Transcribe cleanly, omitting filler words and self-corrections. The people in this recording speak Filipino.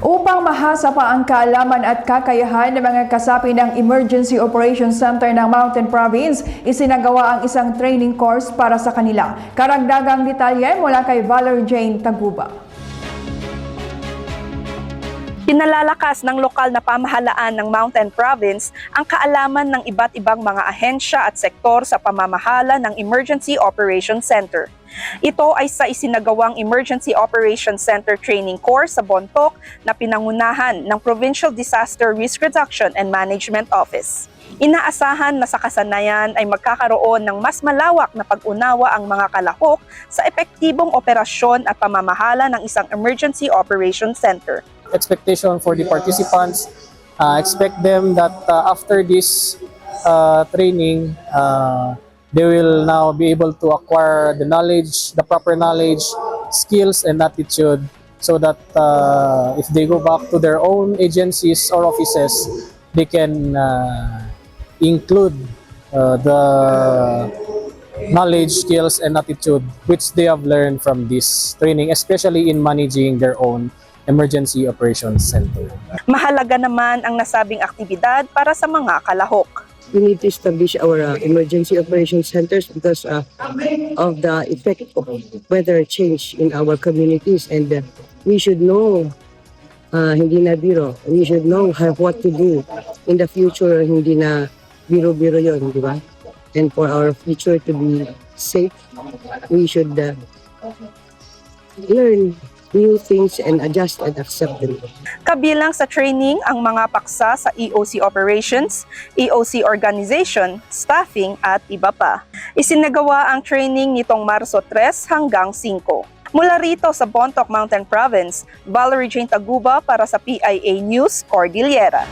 Upang mahasa pa ang kaalaman at kakayahan ng mga kasapi ng Emergency Operations Center ng Mountain Province, isinagawa ang isang training course para sa kanila. Karagdagang detalye mula kay Valerie Jane Taguba. Pinalalakas ng lokal na pamahalaan ng Mountain Province ang kaalaman ng iba't ibang mga ahensya at sektor sa pamamahala ng Emergency Operations Center. Ito ay sa isinagawang Emergency Operations Center Training Course sa Bontoc na pinangunahan ng Provincial Disaster Risk Reduction and Management Office. Inaasahan na sa kasanayan ay magkakaroon ng mas malawak na pag-unawa ang mga kalahok sa epektibong operasyon at pamamahala ng isang Emergency Operations Center. Expectation for the participants, expect them that after this training, they will now be able to acquire the knowledge, the proper knowledge, skills, and attitude so that if they go back to their own agencies or offices, they can include the knowledge, skills, and attitude which they have learned from this training, especially in managing their own Emergency Operations Center. Mahalaga naman ang nasabing aktibidad para sa mga kalahok. We need to establish our emergency operations centers because of the effect of weather change in our communities, and we should know, hindi na biro, we should know what to do in the future, hindi na biro-biro yun, di ba? And for our future to be safe, we should learn new things and adjust and accept them. Kabilang sa training ang mga paksa sa EOC operations, EOC organization, staffing at iba pa. Isinagawa ang training nitong Marso 3 hanggang 5. Mula rito sa Bontoc Mountain Province, Valerie Jane Taguba para sa PIA News Cordillera.